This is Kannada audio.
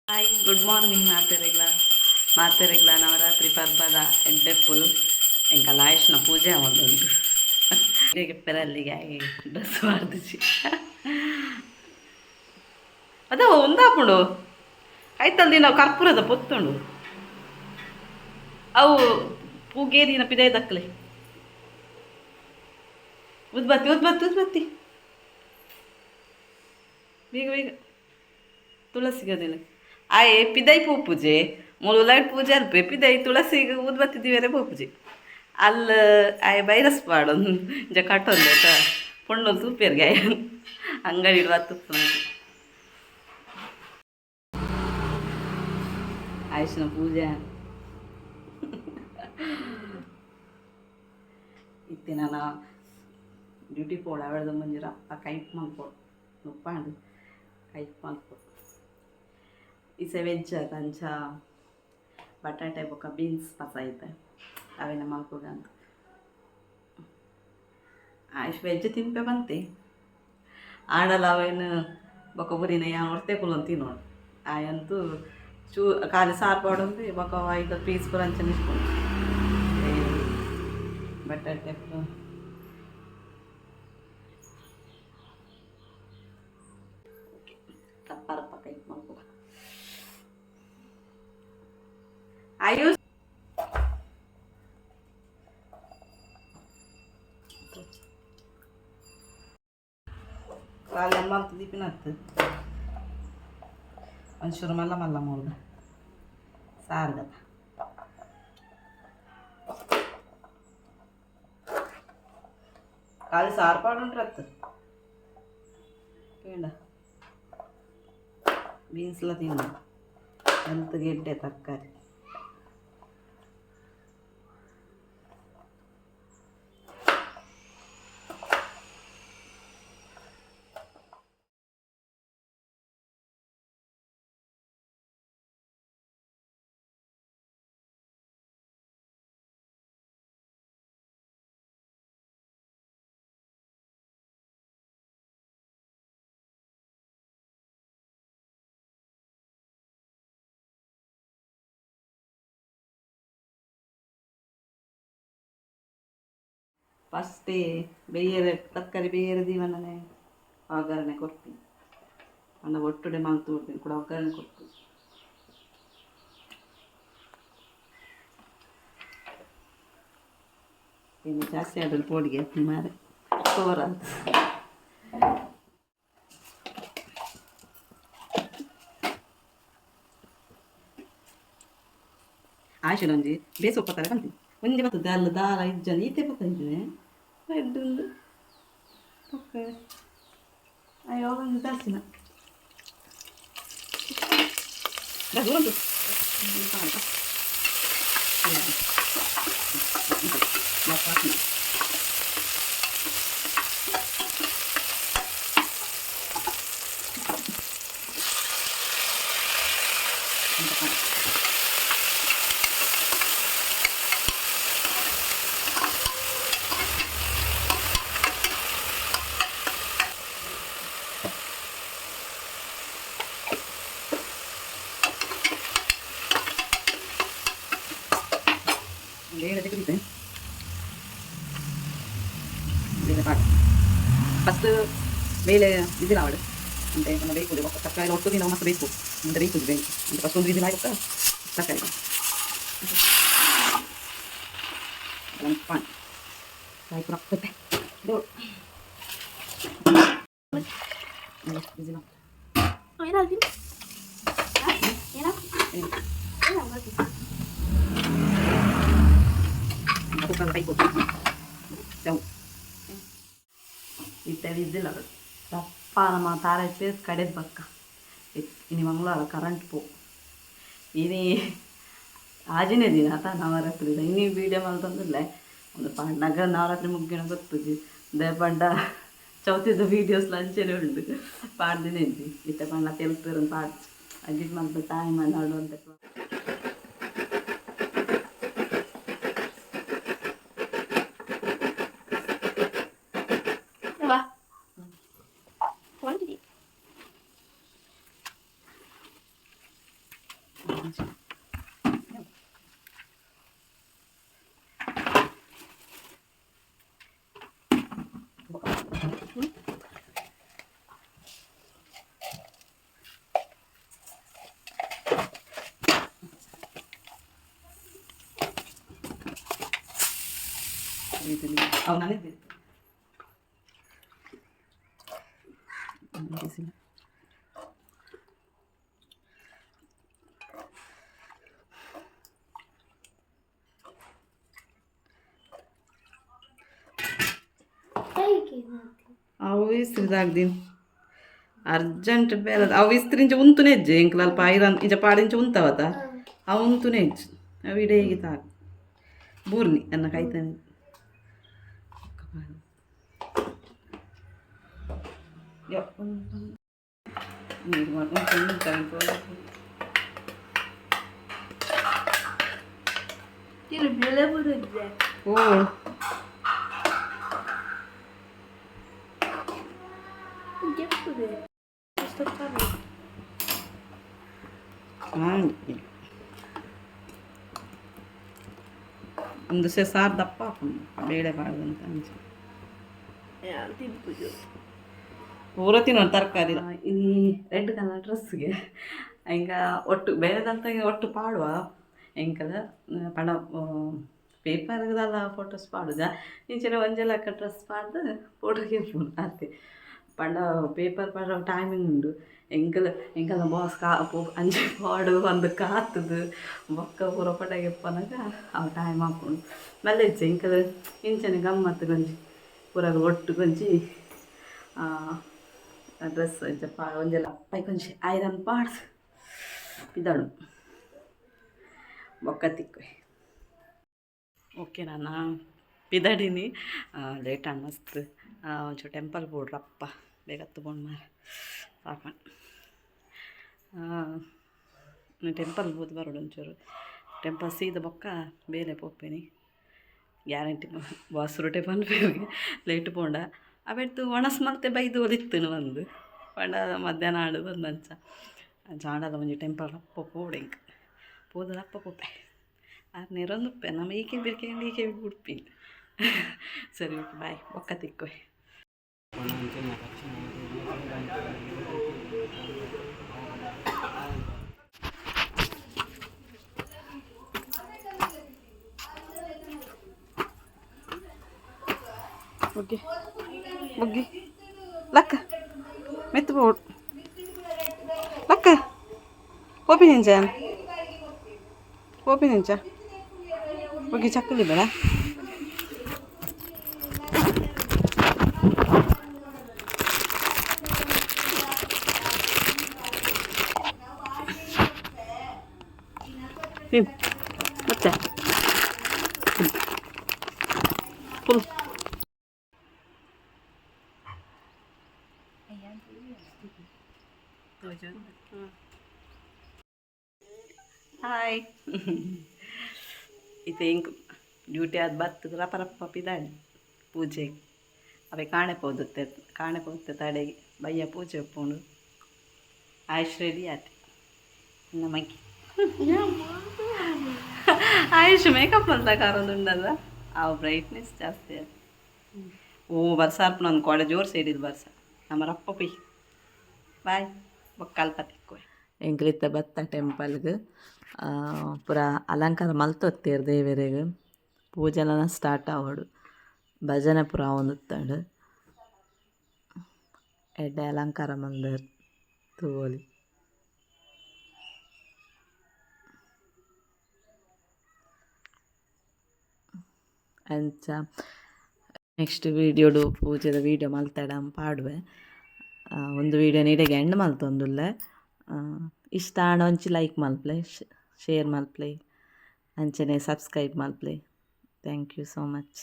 ಹಾಯ್ ಗುಡ್ ಮಾರ್ನಿಂಗ್ ಮಾತೆರೆಗ್ಲ ನವರಾತ್ರಿ ಪರ್ಬದ ಎಡ್ಡೆಪ್ಪುಲು ಎಂಕ ಲಾಯಶ್ನ ಪೂಜೆ ಆವೊಂದುಂಡು ಹೀಗೆ ಪೆರಲ್ಲಿಗೆ ಆಗಿ ಡ್ರೆಸ್ ಮಾಡ್ದಿಸಿ ಅದ ಒಂದಾಪುಂಡು ಐತಲ್ದಿ ನಾವು ಕರ್ಪೂರದ ಪೊತ್ತುಂಡು ಅವು ಪೂಗೇದಿನ ಪಿದೈ ದಕ್ಕಲೆ ಉದ್ಬತ್ತಿ ಬೇಗ ಬೇಗ ತುಳಸಿಗದಿಲ್ಲ ಆಯೆ ಪಿದೈ ಪೂಜೆ ಮೂಲು ಲೈಟ್ ಪೂಜೆ ಅಲ್ಪೆ ಪಿದೈ ತುಳಸಿಗೆ ಊದ್ಬತ್ತಿ ದಿವೇರೆ ಪೂಜೆ ಅಲ್ಲ ಆಯೆ ಬೈರಸ್ ಪಾಡು ಜ ಕಟ್ಟೊಂದು ಆಯ್ತಾ ಪೊಣ್ಣು ತೂಪೇರ್ಗೆ ಆಯ ಅಂಗಡಿ ಇಡುವ ಆಯುಷ್ನ ಪೂಜೆ ಇತ್ತೆ ನಾನು ಡ್ಯೂಟಿ ಪೋಡ ಅವಳದ ಮಂಜುರ ಆ ಕೈಪ್ ಮಲ್ಪೋಡು ನುಪ್ಪಾಂಡು ಕೈಪ್ ಮಲ್ಪೋಡು ಈಸೆ ವೆಜ್ ಕಂಚ ಬಟಾಟೆ ಬೊಕ್ಕ ಬೀನ್ಸ್ ಪಸಾಯಿತೆ ಅವೆಲ್ಲ ಮಲ್ಪೋಗ ಅಂತ ಆಯುಷ್ ವೆಜ್ ತಿಂಪೆ ಬಂತೆ ಆಡಲ್ಲ ಅವೇನು ಬೊಕ್ಕ ಬುರಿನ ಯಾವ ಹೊರ್ತೆ ಕುಲು ತಿನ್ನೋಡು ಆಯಂತೂ ಖಾಲಿ ಸಾರು ಪಾಡೊಂದು ಬೊಕ್ಕ 5 ಪೀಸ್ ಪೂರ ಅಂಚನೆ ಇಟ್ಕೊಂಡು ಬಟಾಟೆ ರಪ್ಪ ಕೈ ಮಾಡ್ಕೊ ಆಯುಷ್ ಕಾಲ ಮಲ್ತು ದೀಪಿನತ್ತು ಒಂಚೂರು ಮಲ್ಲ ಮಲ್ಲ ಮೂರ್ದ ಸಾರ್ಗದ ಖಾಲಿ ಸಾರು ಪಾಡುಂಟ್ರತ್ತು ಬೇಡ ಬೀನ್ಸ್ಲ ತಿನ್ನು ಎಂತ ಗೆಡ್ಡೆ ತರಕಾರಿ ಫಸ್ಟೇ ಬೇಯರೆ ತರಕಾರಿ ಬೇಯರೆ ದೀವನನೆ ಒಗ್ಗರಣೆ ಕೊಡ್ತೀನಿ ಅನ್ನ ಒಟ್ಟುಡೆ ಮಾಲ್ತು ಕೊಡ್ತೀನಿ ಕೂಡ ಒಗ್ಗರಣೆ ಕೊಡ್ತೀನಿ ಇನ್ನು ಜಾಸ್ತಿ ಆದಲ್ಲಿ ಪೋಡಿಗೆ ಮಾರೆ ತೋರ ಅಂತ ಆಶನೊಂಜಿ ಬೇಸೊಪ್ಪತ್ತಾರೆ ಕಂತೀನಿ ಒಂಜಿ ಬರ್ತದೆ ಅಲ್ಲ ದಾರ ಇಜ್ಜನ ಈತೆ ಬತ್ತಿದ್ದೆ ಎಡ್ಡುಂದು ಓಕೆ ಅಯ್ಯೋ ಒಂದು ಜಾಸ್ತಿನ ಉಂಟು ಫಸ್ಟ್ ಬೇಳೆ ವಿಸಿಲ್ ಆವಡು అంటే మనం వేయకూడదు ఒక తరకారీ ఒట్టు తిన మస్తు వేసుకో అంటే వేయకూడదు వేయి అంటే ఫస్ట్ ಒಂದು విజిಲ್ ಆಗುತ್ತಾ ತರಕಾರಿ ಒಂದು ಪಾನ್ ಕಾಯಿ ಪುರ ಹಾಕ್ತೈತೆ ವಿಸಿಲ್ ಏನಾಗ್ತೀನಿ ಕುಕ್ಕರ್ ಕೈ ಕೊಟ್ಟು ಚೌ ಇತ್ತೆ ವಿಸಿಲ್ ಆಗೋದು ತಪ್ಪ ನಮ್ಮ ತಾರೈತೆ ಕಡೆದು ಬಕ್ಕ ಇನಿ ಮಂಗಳವಾರ ಕರೆಂಟ್ ಪೋ ಇನಿ ಆಜಿನೇ ದಿನ ಆತ ನವರಾತ್ರಿ ಇನಿ ವೀಡಿಯೋ ಮಾಡ್ತಂದಿಲ್ಲ ಒಂದು ಪಂಡಗ ನವರಾತ್ರಿ ಮುಗ್ಗಿನ ಗೊತ್ತುಜಿ ದೇ ಪಂಡ ಚೌತಿದ ವೀಡಿಯೋಸ್ ಲಂಚನೆ ಉಂಡು ಪಾಡ್ದಿನ ಇದ್ದಿ ಇತ್ತೆ ಪಂಡ ತೆಲ್ತರ ಪಾಡ್ ಅಜಿಟ್ ಮಾಡ್ತ ತಾಯಿ ಮನಾಡು ಅಂತ ವಾ ಅವನೇ ಅವು ಇಸ್ತ್ರಿದಾಗ್ದಿನಿ ಅರ್ಜೆಂಟ್ ಬೇರೆ ಅವು ಇಸ್ತ್ರಿಂಚ ಉಂತುನೆ ಹೆಜ್ಜೆ ಎಂಕ್ಲ ಅಲ್ಪ ಐರನ್ ಇಂಚ ಪಾಡಿಂಚ ಉಂತವತ ಅವು ಉಂತುನೆ ಹೆಜ್ಜೆ ಅವು ಇಡೇಗಿ ತಾಕು ಬೂರ್ನಿ ಅನ್ನ ಕೈತಾನೆ ನೀರು ಮಾಡ್ಕೊಂಡು ಓ ಒಂದು ಸಾರು ದಪ್ಪ ಹಾಕೊಂಡು ಬೇಳೆ ಬಾರ್ದಂತ ಅನ್ಸ ಪೂರ ತಿನ್ನೋದು ತರಕಾರಿ ಈ ರೆಡ್ ಕಲರ್ ಡ್ರೆಸ್ಗೆ ಹಿಂಗ ಒಟ್ಟು ಬೇರೆದಂತ ಒಟ್ಟು ಪಾಡುವ ಎಂಕದ ಪಣ ಪೇಪರ್ದಲ್ಲ ಫೋಟೋಸ್ ಪಾಡುದ ಇಂಚಿನ ಒಂಜೆಲಕ್ಕ ಡ್ರೆಸ್ ಪಾಡ್ದು ಫೋಟೋಗೆ ಫೋನ್ ಅತ್ತೆ ಪಂಡ ಪೇಪರ್ ಪಾಡೋ ಟೈಮಿಂಗ್ ಉಂಡು ಎಂಕಲ ಬಾಸ್ ಅಂಚೆ ಪಾಡು ಒಂದು ಕಾತದು ಬೊಕ್ಕ ಪೂರ ಪಟಾಗಿ ಎಪ್ಪನಾಗ ಅವು ಟೈಮ್ ಹಾಕೊಂಡು ಮಲ್ಲ ಇಚ್ಚೆ ಎಂಕದ ಇಂಚನೆ ಗಮ್ಮತ್ತು ಗೊಂಜಿ ಪೂರಾಗ ಒಟ್ಟು ಗೊಂಜಿ ಡ್ರೆಸ್ ಇಂಚ ಒಂಜೆಲ್ಲ ಪೈ ಕೊಂಚ ಐರನ್ ಪಾಡ್ದು ಇದ್ದಾಳು ಬೊಕ್ಕ ತಿಕ್ಕು ಓಕೆ ನಾನು ಪಿದಾಡಿನಿ ಲೇಟ್ ಅನ್ನಿಸ್ತು ಒಂಚೂರು ಟೆಂಪಲ್ ಬೋಡ್ರಪ್ಪ ಬೇಗ ತಗೊಂಡು ಮಾರ ಸಾಕೊಂಡು ಟೆಂಪಲ್ ಬೋದು ಬರೋಡು ಒಂಚೂರು ಟೆಂಪಲ್ ಸೀದ ಬೊಕ್ಕ ಬೇಲೆ ಪೋಪೇನಿ ಗ್ಯಾರಂಟಿ ಬಾಸ್ ರೊಟೆ ಬಂದ್ಬೇಗೆ ಲೇಟ್ ಪೋಂಡ ಅವೆಟ್ಟು ಒಣಸ್ ಮತ್ತೆ ಬೈದು ಒಲಿತ್ತನು ಒಂದು ಪಂಡ ಮಧ್ಯಾಹ್ನ ಆಡು ಬಂದಂಚ ಜಾಂಡದ ಒಂಜಿ ಟೆಂಪಲ್ ಅಪ್ಪ ಪೋಡೆಂಕ ಪೋದ ಅಪ್ಪ ಪೋಪೆ ನೀರೊಂದು ಉಪ್ಪೆ ನಮ್ಮ ಈಕೆ ಬೇಕಂಡು ಈಕೆ ಉಡುಪಿ ಸರಿ ಓಕೆ ಬಾಯ್ ಬೊಕ್ಕ ತಿಕ್ಕೋಯ್ ಬುಗ್ಗಿ ಬುಗ್ಗಿ ಲಕ್ಕ ಮೆತ್ತು ಬೋಡು ಲಕ್ಕ ಓಪಿ ನಿಂಚ ಓಪಿ ನಿಂಚ ಬುಗ್ಗಿ ಚಕ್ಕಲಿ ಬೇಡ ಮತ್ತೆ ಫುಲ್ ಹಾಯ್ ಇದು ಹಿಂಗೆ ಡ್ಯೂಟಿ ಆದ ಬರ್ತದೆ ರಪ್ಪ ರಪ್ಪ ಪಿದಾಡಿ ಪೂಜೆಗೆ ಅವೇ ಕಾಣೆ ಪೋತ್ತೆ ತಡೆಗೆ ಬಯ್ಯ ಪೂಜೆ ಒಪ್ಪುಂಡು ಆಯುಷ್ ರೆಡಿ ಆಯ್ತು ನಮಗೆ ಆಯುಷ್ ಮೇಕಪ್ ಅಂತ ಕಾರೊಂದುಂಡಲ್ಲ ಅವು ಬ್ರೈಟ್ನೆಸ್ ಜಾಸ್ತಿ ಆಯ್ತು ಓ ಬರ್ಸ ಅರ್ಪ ನನ್ನ ಕೊಡೆ ಜೋರು ಸೇರಿದ್ದು ಬರ್ಸ ನಮ್ಮ ರಪ್ಪ ಪಿ ಬಾಯ್ ಬೊಕ್ಕಲ್ಪ ತಿಕ್ಕೋಯ್ ಎಂಕ್ಲಿತ್ತ ಬತ್ತ ಟೆಂಪಲ್ಗೆ ಪೂರ ಅಲಂಕಾರ ಮಲ್ತೊತ್ತೇರು ದೇವರಿಗೆ ಪೂಜೆನ ಸ್ಟಾರ್ಟ್ ಆವಡು ಭಜನೆ ಪೂರ ಆವೊಂದುತ್ತಂಡು ಎಡ್ಡೆ ಅಲಂಕಾರ ಮಂದರ್ ತೂವೊಲಿ ಅಂಚ ನೆಕ್ಸ್ಟ್ ವೀಡಿಯೋಡು ಪೂಜೆದ ವೀಡಿಯೋ ಮಲ್ತಾಡ ಪಾಡುವೆ ಒಂದು ವೀಡಿಯೋ ನೀಡೆಗೆ ಎಂಡ್ ಮಲ್ತೊಂದುಲ್ಲೆ ಇಷ್ಟ ಆಂಡ ಒಂಚಿ ಲೈಕ್ ಮಲ್ಪ್ಲೆ ಶೇರ್ ಮಲ್ಪ್ಲೆ ಅಂಚನೆ ಸಬ್ಸ್ಕ್ರೈಬ್ ಮಲ್ಪ್ಲೆ ಥ್ಯಾಂಕ್ ಯು ಸೋ ಮಚ್.